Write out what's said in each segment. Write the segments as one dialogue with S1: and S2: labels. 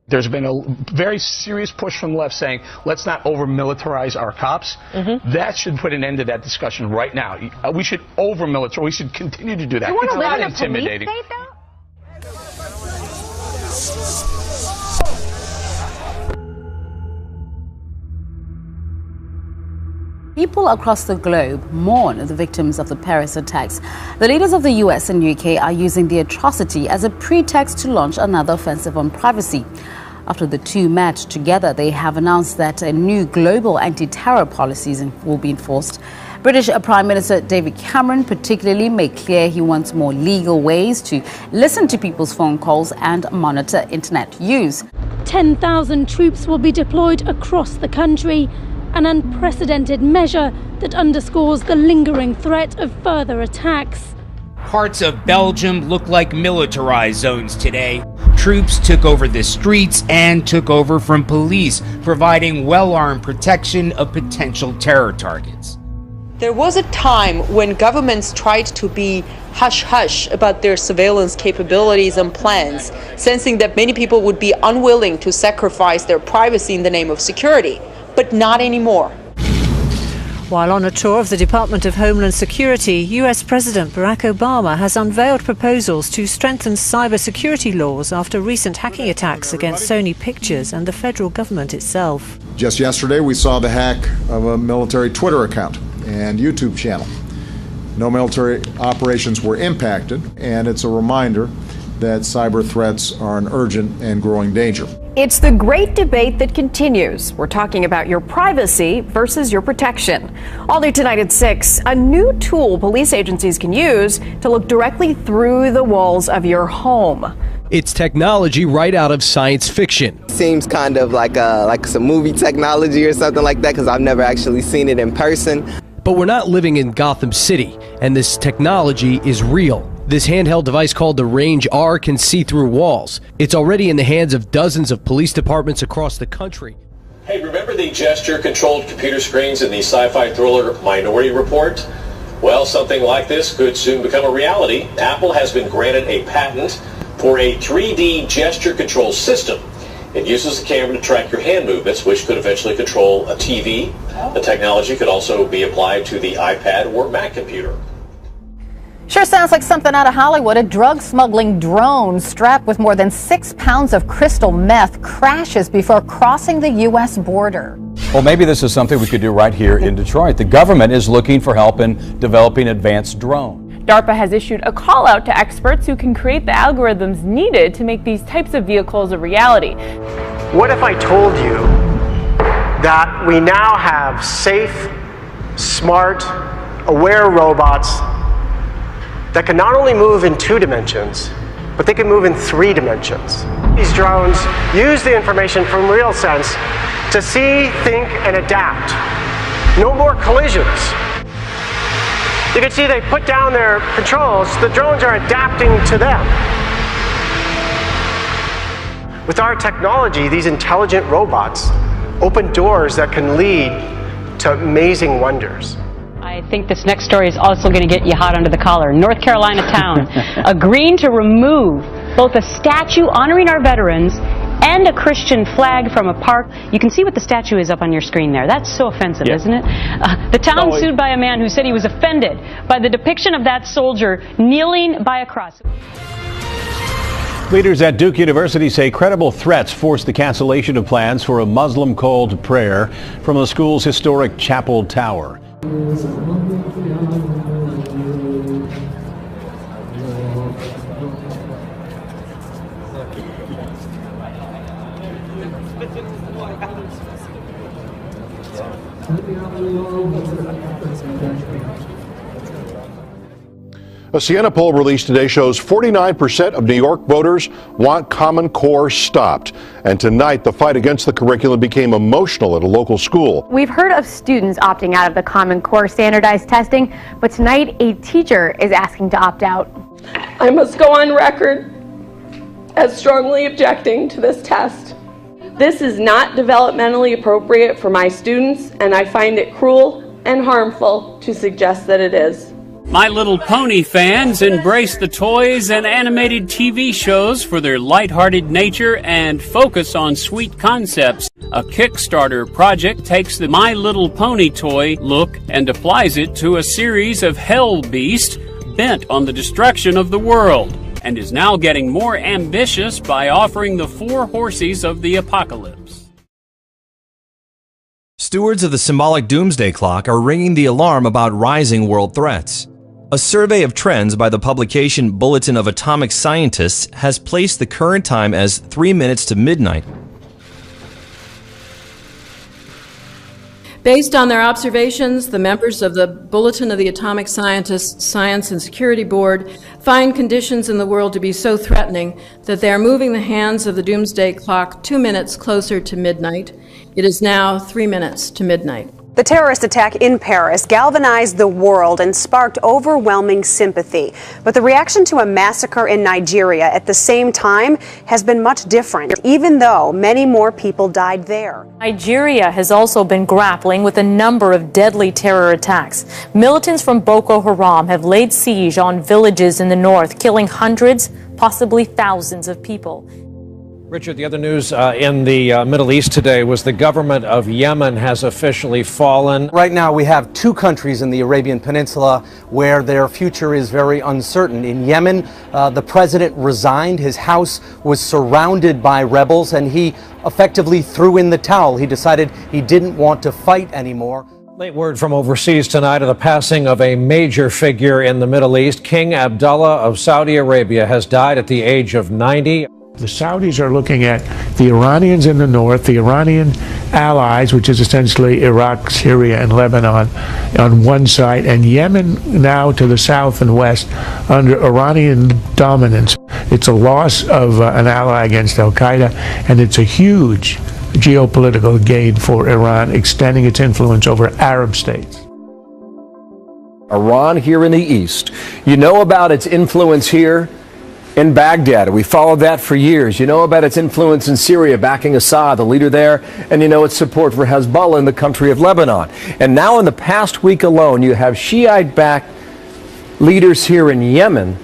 S1: There's been a very serious push from the left saying, let's not over-militarize our cops. That should put an end to that discussion right now. We should over-militarize. We should continue to do that.
S2: It's
S1: not intimidating.
S3: People across the globe mourn the victims of the Paris attacks. The leaders of the US and UK are using the atrocity as a pretext to launch another offensive on privacy. After the two met together, they have announced that a new global anti-terror policies will be enforced. British Prime Minister David Cameron particularly made clear he wants more legal ways to listen to people's phone calls and monitor internet use.
S4: 10,000 troops will be deployed across the country. An unprecedented measure that underscores the lingering threat of further attacks.
S5: Parts of Belgium look like militarized zones today. Troops took over the streets and took over from police, providing well-armed protection of potential terror targets.
S6: There was a time when governments tried to be hush-hush about their surveillance capabilities and plans, sensing that many people would be unwilling to sacrifice their privacy in the name of security. But not anymore.
S7: While on a tour of the Department of Homeland Security, US President Barack Obama has unveiled proposals to strengthen cybersecurity laws after recent hacking attacks against Sony Pictures and the federal government itself.
S8: Just yesterday, we saw the hack of a military Twitter account and YouTube channel. No military operations were impacted, and it's a reminder that cyber threats are an urgent and growing danger.
S2: It's the great debate that continues. We're talking about your privacy versus your protection. All new tonight at 6, a new tool police agencies can use to look directly through the walls of your home.
S9: It's technology right out of science fiction.
S10: Seems kind of like some movie technology or something like that, because I've never actually seen it in person.
S9: But we're not living in Gotham City, and this technology is real. This handheld device called the Range R can see through walls. It's already in the hands of dozens of police departments across the country.
S11: Hey, remember the gesture-controlled computer screens in the sci-fi thriller Minority Report? Well, something like this could soon become a reality. Apple has been granted a patent for a 3D gesture control system. It uses the camera to track your hand movements, which could eventually control a TV. The technology could also be applied to the iPad or Mac computer.
S12: Sure sounds like something out of Hollywood. A drug smuggling drone strapped with more than 6 pounds of crystal meth crashes before crossing the U.S. border.
S13: Well, maybe this is something we could do right here in Detroit. The government is looking for help in developing advanced drones.
S14: DARPA has issued a call out to experts who can create the algorithms needed to make these types of vehicles a reality.
S15: What if I told you that we now have safe, smart, aware robots that can not only move in 2 dimensions, but they can move in 3 dimensions. These drones use the information from RealSense to see, think, and adapt. No more collisions. You can see they put down their controls, the drones are adapting to them. With our technology, these intelligent robots open doors that can lead to amazing wonders.
S16: I think this next story is also going to get you hot under the collar. North Carolina town agreeing to remove both a statue honoring our veterans and a Christian flag from a park. You can see what the statue is up on your screen there. That's so offensive, isn't it? The town sued by a man who said he was offended by the depiction of that soldier kneeling by a cross.
S17: Leaders at Duke University say credible threats forced the cancellation of plans for a Muslim-called prayer from the school's historic chapel tower.
S18: A Siena poll released today shows 49% of New York voters want Common Core stopped. And tonight, the fight against the curriculum became emotional at a local school.
S19: We've heard of students opting out of the Common Core standardized testing, but tonight a teacher is asking to opt out.
S20: I must go on record as strongly objecting to this test. This is not developmentally appropriate for my students, and I find it cruel and harmful to suggest that it is.
S21: My Little Pony fans embrace the toys and animated TV shows for their lighthearted nature and focus on sweet concepts. A Kickstarter project takes the My Little Pony toy look and applies it to a series of hell beasts bent on the destruction of the world, and is now getting more ambitious by offering the 4 horses of the apocalypse.
S22: Stewards of the symbolic doomsday clock are ringing the alarm about rising world threats. A survey of trends by the publication Bulletin of Atomic Scientists has placed the current time as 3 minutes to midnight.
S23: Based on their observations, the members of the Bulletin of the Atomic Scientists Science and Security Board find conditions in the world to be so threatening that they are moving the hands of the doomsday clock 2 minutes closer to midnight. It is now 3 minutes to midnight.
S24: The terrorist attack in Paris galvanized the world and sparked overwhelming sympathy. But the reaction to a massacre in Nigeria at the same time has been much different, even though many more people died there.
S25: Nigeria has also been grappling with a number of deadly terror attacks. Militants from Boko Haram have laid siege on villages in the north, killing hundreds, possibly thousands of people.
S26: Richard, the other news in the Middle East today was the government of Yemen has officially fallen.
S27: Right now we have 2 countries in the Arabian Peninsula where their future is very uncertain. In Yemen, the president resigned. His house was surrounded by rebels, and he effectively threw in the towel. He decided he didn't want to fight anymore.
S26: Late word from overseas tonight of the passing of a major figure in the Middle East. King Abdullah of Saudi Arabia has died at the age of 90.
S28: The Saudis are looking at the Iranians in the north, the Iranian allies, which is essentially Iraq, Syria, and Lebanon on one side, and Yemen now to the south and west under Iranian dominance. It's a loss of an ally against al-Qaeda, and it's a huge geopolitical gain for Iran, extending its influence over Arab states.
S29: Iran here in the east. You know about its influence here in Baghdad. We followed that for years. You know about its influence in Syria, backing Assad, the leader there, and you know its support for Hezbollah in the country of Lebanon. And now in the past week alone, you have Shiite-backed leaders here in Yemen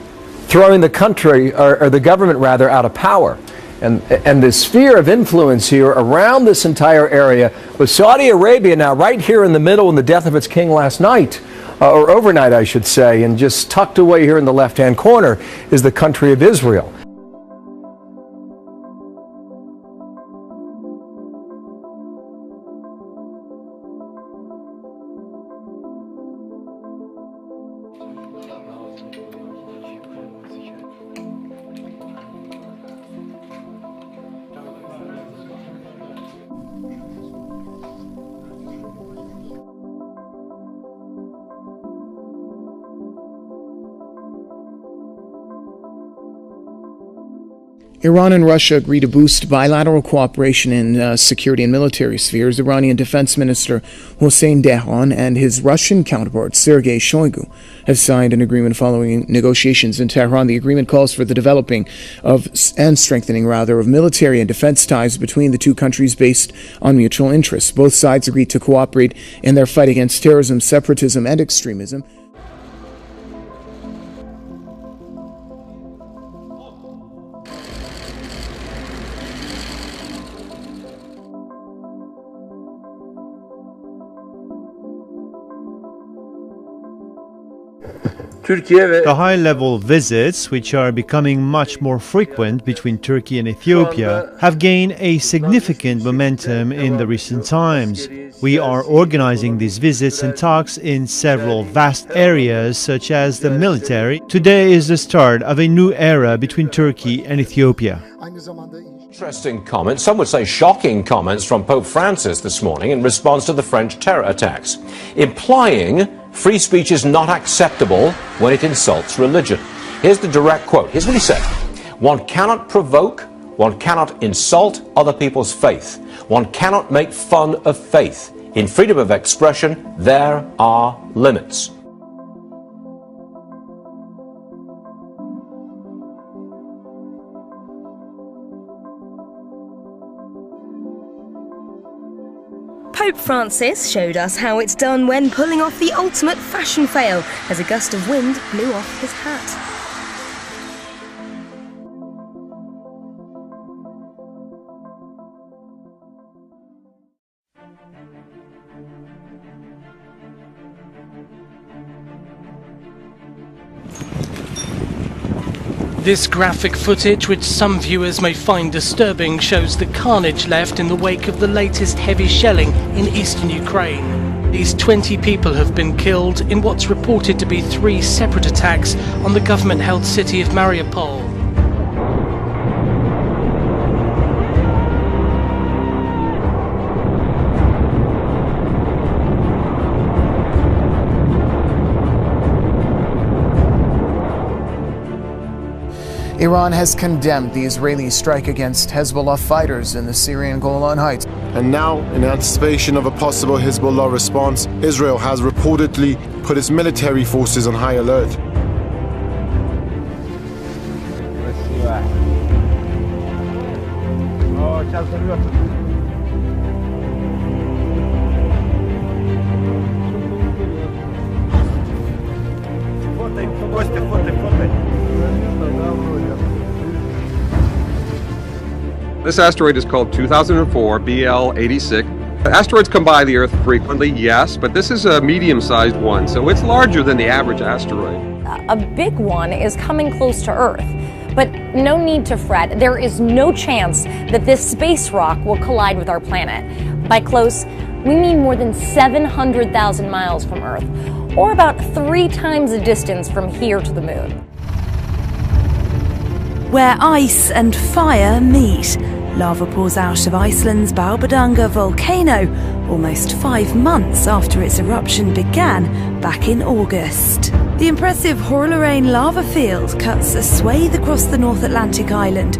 S29: throwing the country, or the government rather, out of power. And the sphere of influence here around this entire area, with Saudi Arabia now right here in the middle in the death of its king last night, or overnight, I should say, and just tucked away here in the left-hand corner is the country of Israel.
S30: Iran and Russia agree to boost bilateral cooperation in security and military spheres. Iranian Defense Minister Hossein Dehran and his Russian counterpart Sergei Shoigu have signed an agreement following negotiations in Tehran. The agreement calls for the developing of and strengthening of military and defense ties between the two countries based on mutual interests. Both sides agreed to cooperate in their fight against terrorism, separatism, and extremism.
S31: The high-level visits, which are becoming much more frequent between Turkey and Ethiopia, have gained a significant momentum in the recent times. We are organizing these visits and talks in several vast areas, such as the military. Today is the start of a new era between Turkey and Ethiopia.
S32: Interesting comments, some would say shocking comments from Pope Francis this morning in response to the French terror attacks, implying free speech is not acceptable when it insults religion. Here's the direct quote. Here's what he said. One cannot provoke, one cannot insult other people's faith. One cannot make fun of faith. In freedom of expression, there are limits.
S1: Pope Francis showed us how it's done when pulling off the ultimate fashion fail as a gust of wind blew off his hat.
S2: This graphic footage, which some viewers may find disturbing, shows the carnage left in the wake of the latest heavy shelling in eastern Ukraine. At least 20 people have been killed in what's reported to be 3 separate attacks on the government-held city of Mariupol.
S30: Iran has condemned the Israeli strike against Hezbollah fighters in the Syrian Golan Heights.
S3: And now, in anticipation of a possible Hezbollah response, Israel has reportedly put its military forces on high alert.
S4: This asteroid is called 2004 BL86. Asteroids come by the Earth frequently, yes, but this is a medium-sized one, so it's larger than the average asteroid.
S5: A big one is coming close to Earth, but no need to fret. There is no chance that this space rock will collide with our planet. By close, we mean more than 700,000 miles from Earth, or about 3 times the distance from here to the moon.
S6: Where ice and fire meet. Lava pours out of Iceland's Bárðardunga volcano almost 5 months after its eruption began back in August. The impressive Hurlurain lava field cuts a swathe across the North Atlantic island,